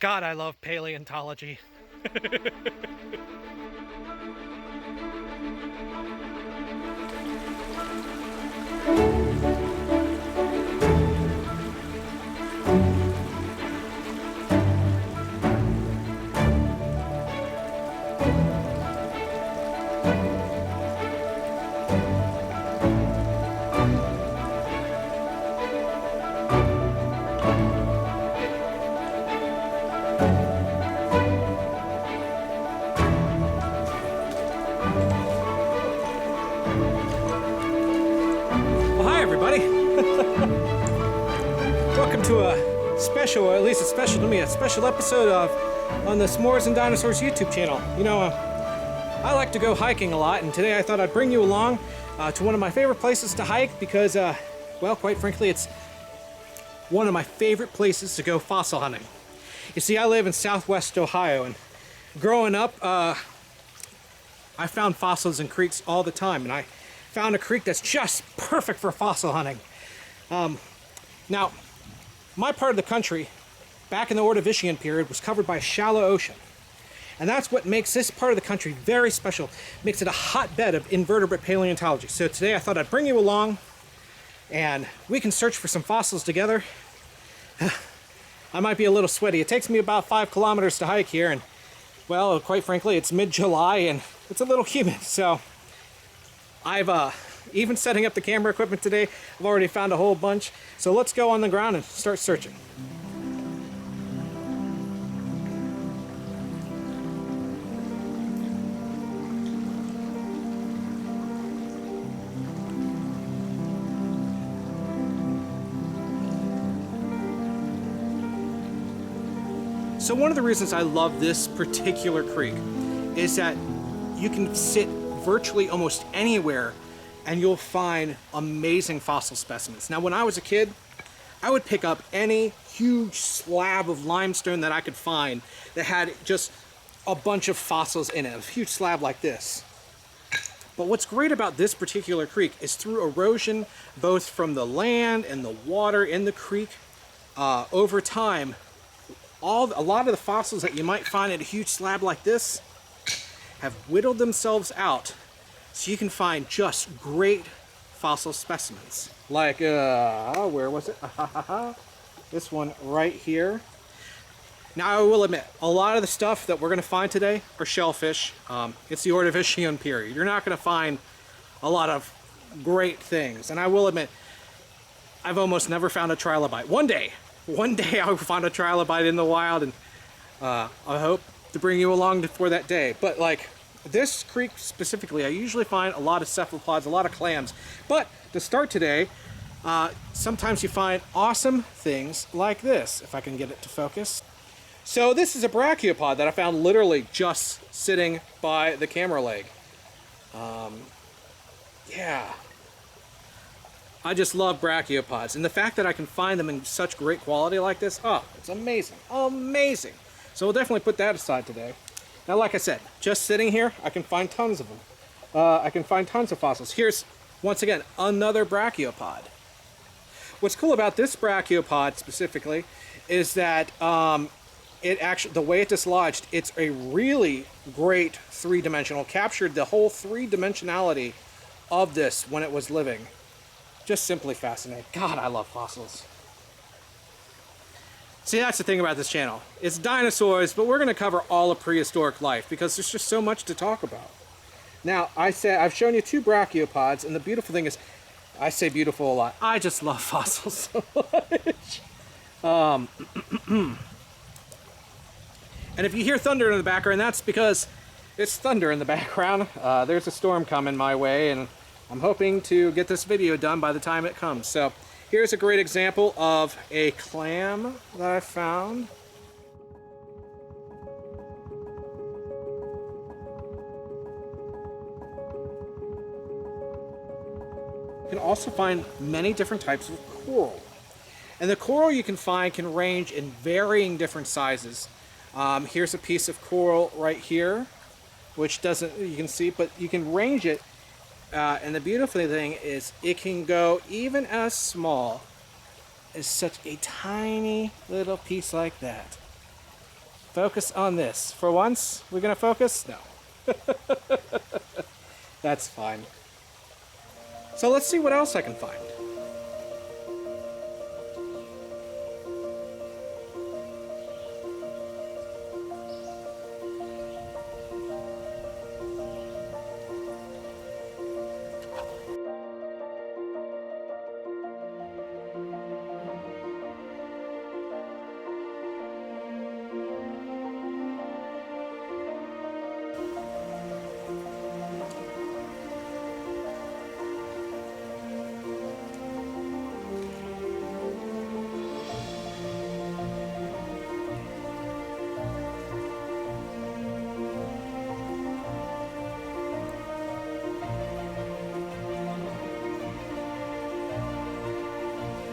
God, I love paleontology. Welcome to a special, or at least it's special to me, a special episode of on the S'mores and Dinosaurs YouTube channel. You know, I like to go hiking a lot, and today I thought I'd bring you along to one of my favorite places to hike because, well, quite frankly, it's one of my favorite places to go fossil hunting. You see, I live in southwest Ohio, and growing up, I found fossils in creeks all the time, and I found a creek that's just perfect for fossil hunting. Now, my part of the country, back in the Ordovician period, was covered by a shallow ocean. And that's what makes this part of the country very special, makes it a hotbed of invertebrate paleontology. So today I thought I'd bring you along, and we can search for some fossils together. I might be a little sweaty. It takes me about 5 kilometers to hike here, and, well, quite frankly, it's mid-July, and it's a little humid, so I've, even setting up the camera equipment today, I've already found a whole bunch. So let's go on the ground and start searching. So one of the reasons I love this particular creek is that you can sit virtually almost anywhere and you'll find amazing fossil specimens. Now, when I was a kid, I would pick up any huge slab of limestone that I could find that had just a bunch of fossils in it, a huge slab like this. But what's great about this particular creek is through erosion, both from the land and the water in the creek, over time, a lot of the fossils that you might find in a huge slab like this have whittled themselves out, so you can find just great fossil specimens. Like, where was it? This one right here. Now, I will admit, a lot of the stuff that we're going to find today are shellfish. It's the Ordovician period. You're not going to find a lot of great things. And I will admit, I've almost never found a trilobite. One day I will find a trilobite in the wild, and I hope to bring you along for that day. But like, this creek specifically, I usually find a lot of cephalopods, a lot of clams. But to start today, sometimes you find awesome things like this, if I can get it to focus. So this is a brachiopod that I found literally just sitting by the camera leg. Yeah. I just love brachiopods. And the fact that I can find them in such great quality like this, oh, it's amazing. Amazing. So we'll definitely put that aside today. Now, like I said, just sitting here, I can find tons of them. I can find tons of fossils. Here's, once again, another brachiopod. What's cool about this brachiopod specifically is that it actually, the way it dislodged, it's a really great three-dimensional, captured the whole three-dimensionality of this when it was living. Just simply fascinating. God, I love fossils. See, that's the thing about this channel. It's dinosaurs, but we're going to cover all of prehistoric life because there's just so much to talk about. Now, I've shown you 2 brachiopods, and the beautiful thing is, I say beautiful a lot. I just love fossils so much. And if you hear thunder in the background, that's because it's thunder in the background. There's a storm coming my way, and I'm hoping to get this video done by the time it comes. So here's a great example of a clam that I found. You can also find many different types of coral. And the coral you can find can range in varying different sizes. Here's a piece of coral right here, which doesn't, you can see, but you can range it. And the beautiful thing is it can go even as small as such a tiny little piece like that. Focus on this. For once, we're gonna focus? No. That's fine. So let's see what else I can find.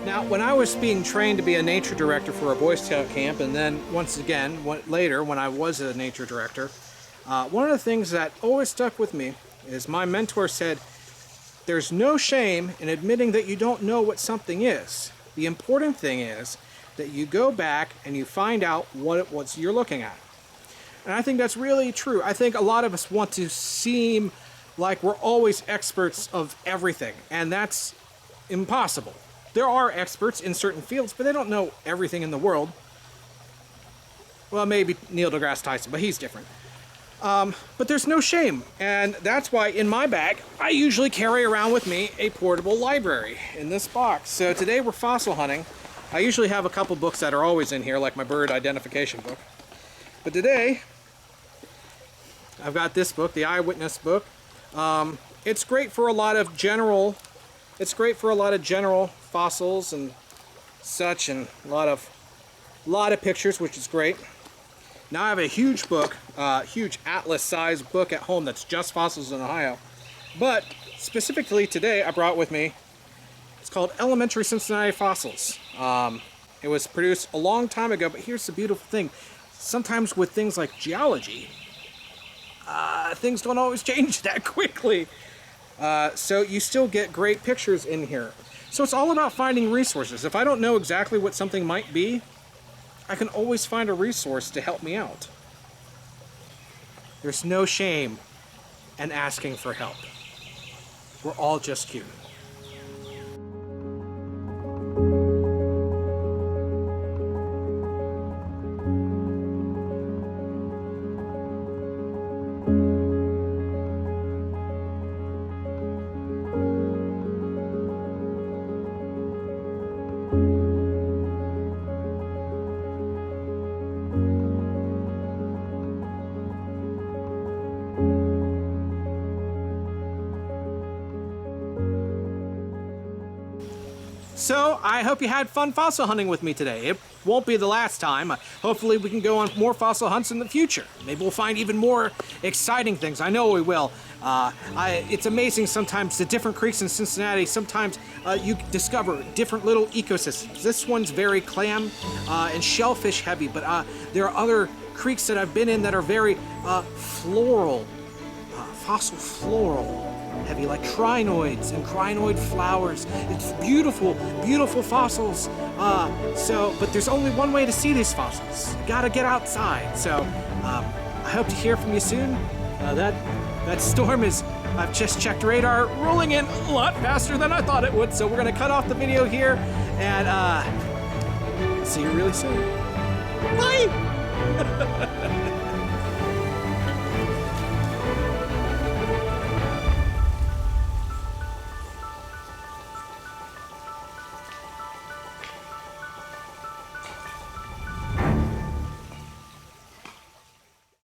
Now, when I was being trained to be a nature director for a Boy Scout camp, and then once again, later when I was a nature director, one of the things that always stuck with me is my mentor said, there's no shame in admitting that you don't know what something is. The important thing is that you go back and you find out what you're looking at. And I think that's really true. I think a lot of us want to seem like we're always experts of everything, and that's impossible. There are experts in certain fields, but they don't know everything in the world. Well, maybe Neil deGrasse Tyson, but he's different. But there's no shame, and that's why in my bag, I usually carry around with me a portable library in this box. So today we're fossil hunting. I usually have a couple books that are always in here, like my bird identification book. But today, I've got this book, the Eyewitness book. It's great for a lot of general fossils and such, and a lot of pictures, which is great. Now I have a huge book, huge atlas-sized book at home that's just fossils in Ohio. But specifically today, I brought with me. It's called Elementary Cincinnati Fossils. It was produced a long time ago, but here's the beautiful thing: sometimes with things like geology, things don't always change that quickly. So you still get great pictures in here. So it's all about finding resources. If I don't know exactly what something might be, I can always find a resource to help me out. There's no shame in asking for help. We're all just human. So, I hope you had fun fossil hunting with me today. It won't be the last time. Hopefully we can go on more fossil hunts in the future. Maybe we'll find even more exciting things. I know we will. It's amazing sometimes the different creeks in Cincinnati. Sometimes you discover different little ecosystems. This one's very clam and shellfish heavy, but there are other creeks that I've been in that are very floral, fossil floral heavy, like crinoids and crinoid flowers. It's beautiful, beautiful fossils. But there's only one way to see these fossils. You gotta get outside. So I hope to hear from you soon. That storm is, I've just checked radar, rolling in a lot faster than I thought it would. So we're gonna cut off the video here and see you really soon. Bye!